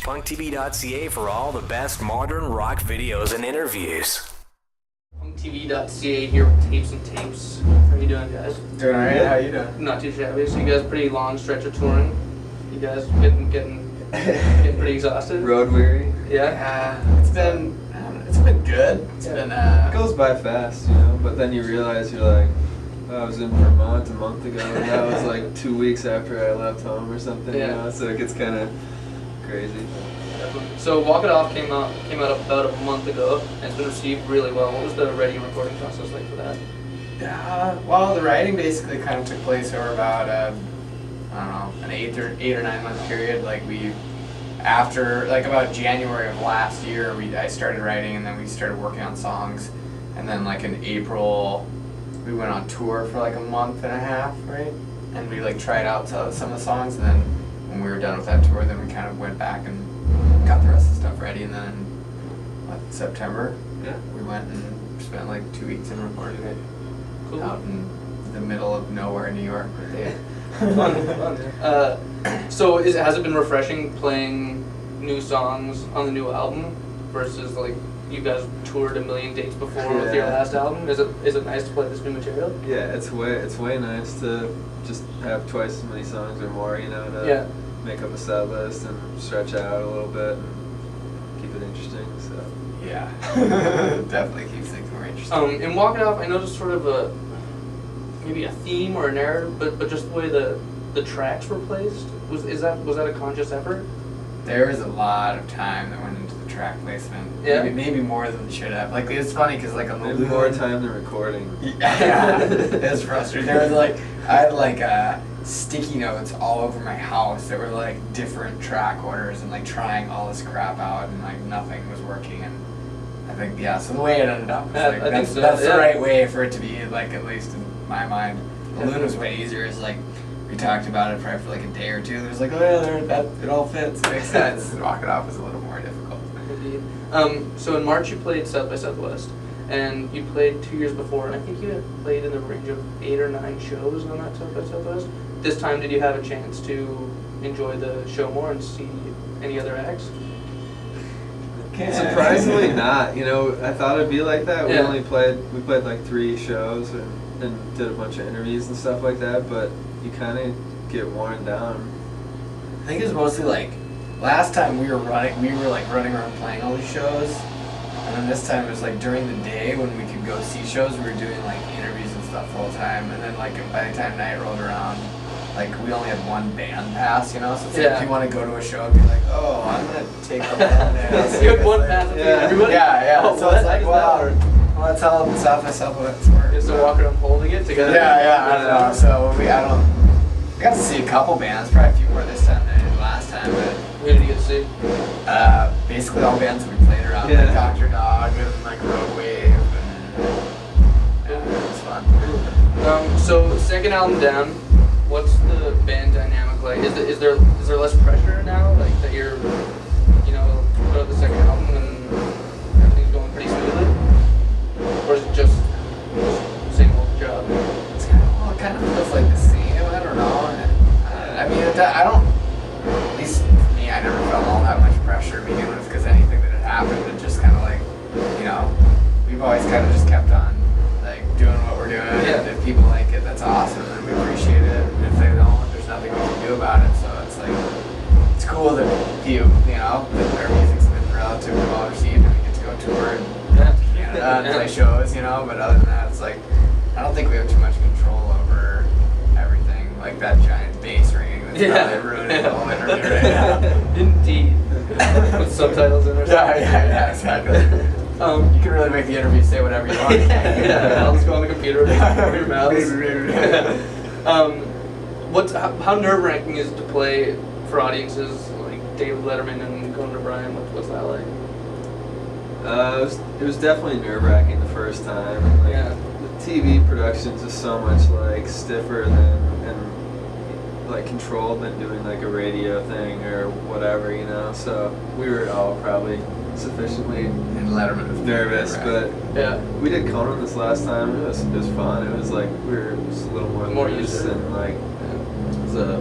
PunkTV.ca for all the best modern rock videos and interviews. PunkTV.ca here with Tapes and Tapes. How you doing, guys? Doing alright. How you doing? Not too shabby. So you guys pretty long stretch of touring. You guys getting pretty exhausted? Road weary. Yeah. It's been good. It's been It goes by fast, you know. But then you realize you're like, oh, I was in Vermont a month ago, and that was like 2 weeks after I left home or something. Yeah. You know, so it gets kind of crazy. So Walk It Off came out about a month ago, and it's been received really well. What was the writing and recording process like for that? well, the writing basically kind of took place over about an 8 or 9 month period. Like after about January of last year, I started writing, and then we started working on songs, and then like in April, we went on tour for like a month and a half, right? And we like tried out some of the songs, and then when we were done with that tour, then we kind of went back and got the rest of the stuff ready, and then in September, we went and spent like 2 weeks and recorded it out in the middle of nowhere, New York. Fun. So has it been refreshing playing new songs on the new album versus like you guys toured a million dates before with your last album? Is it nice to play this new material? Yeah, it's way nice to just have twice as many songs or more, you know, to make up a set list and stretch out a little bit and keep it interesting. So yeah, definitely keeps things more interesting. In Walk It Off, I noticed sort of maybe a theme or a narrative, but just the way the tracks were placed. Was that a conscious effort? There was a lot of time that went into the track placement. Yeah. Maybe more than it should have. Like it's funny because like on the maybe more time than recording. Yeah, it was frustrating. There was I had sticky notes all over my house that were like different track orders and like trying all this crap out, and like nothing was working. And I think so the way it ended up was that's the right way for it to be, like at least in my mind. The Loon was way easier. It's like we talked about it probably for like a day or two. There's like, oh yeah, that it all fits, it makes sense. And Walk It Off was a little more difficult. Indeed. So in March you played South by Southwest, and you played 2 years before, and I think you had played in the range of 8 or 9 shows on that South by Southwest. This time, did you have a chance to enjoy the show more and see any other acts? Surprisingly not. You know, I thought it'd be like that. Yeah. We played like 3 shows and did a bunch of interviews and stuff like that, but you kind of get worn down. I think it was mostly like last time we were running around playing all these shows, and then this time it was like during the day when we could go see shows. We were doing like interviews and stuff the whole time, and then like by the time night rolled around, like we only had 1 band pass, you know. So it's like if you want to go to a show and be like, oh, I'm gonna take a band pass. You had 1 pass with everybody? Yeah. Oh, so it's like, wow. Well, that's how South by Southwest works. Just walking around holding it together? Yeah, I don't know. So I got to see a couple bands, probably a few more this time than I did last time. But Who did you get to see? Basically all bands that we played around, like Dr. Dog and like Road Wave, and it was fun. So second album down, what's the band dynamic like? Is there less pressure now, like that you're, put out the second album and everything's going pretty smoothly, or is it just same old job? It kind of feels like the same. I don't know. I mean, I don't. At least for me, I never felt all that much pressure to begin with, because anything that had happened, it just kind of like, we've always kind of just kept on like doing what we're doing. Yeah. And if people like it, that's awesome, and we appreciate it. And if they don't, there's nothing we can do about it. So it's like, it's cool that that our music's been relatively well received, and we get to go tour and Canada and play shows, But other than that, it's like, I don't think we have too much control over everything. Like that giant bass ringing that's probably ruining the whole interview right now. Indeed. With subtitles in or something. Yeah, exactly. You can really make the interview say whatever you want. I'll just go on the computer and cover your mouth. How nerve-wracking is it to play for audiences like David Letterman and Conan O'Brien? What's that like? It was definitely nerve-wracking the first time. The TV productions is so much like stiffer and like controlled than doing like a radio thing or whatever, So we were all probably sufficiently And Letterman was nervous, but we did Conan this last time. It was fun. It was like we were just a little more used loose to it. and like it was a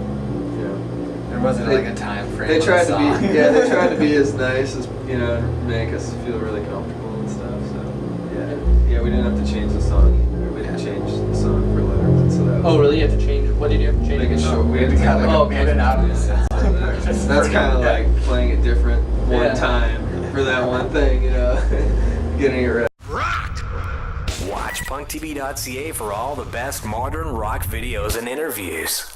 There wasn't like a time frame. They on tried the to be, song. yeah, they tried to be as nice as, you know, and make us feel really comfortable and stuff. So yeah, we didn't have to change the song either. We didn't change the song for letters, and so that was Oh, really? You have to change. What did you have to change? make it Oh, short. We had to Got kind like of a minute out of the song. That's kind of like playing it different one Yeah. time for that one thing, you know, getting it right. Watch PunkTV.ca for all the best modern rock videos and interviews.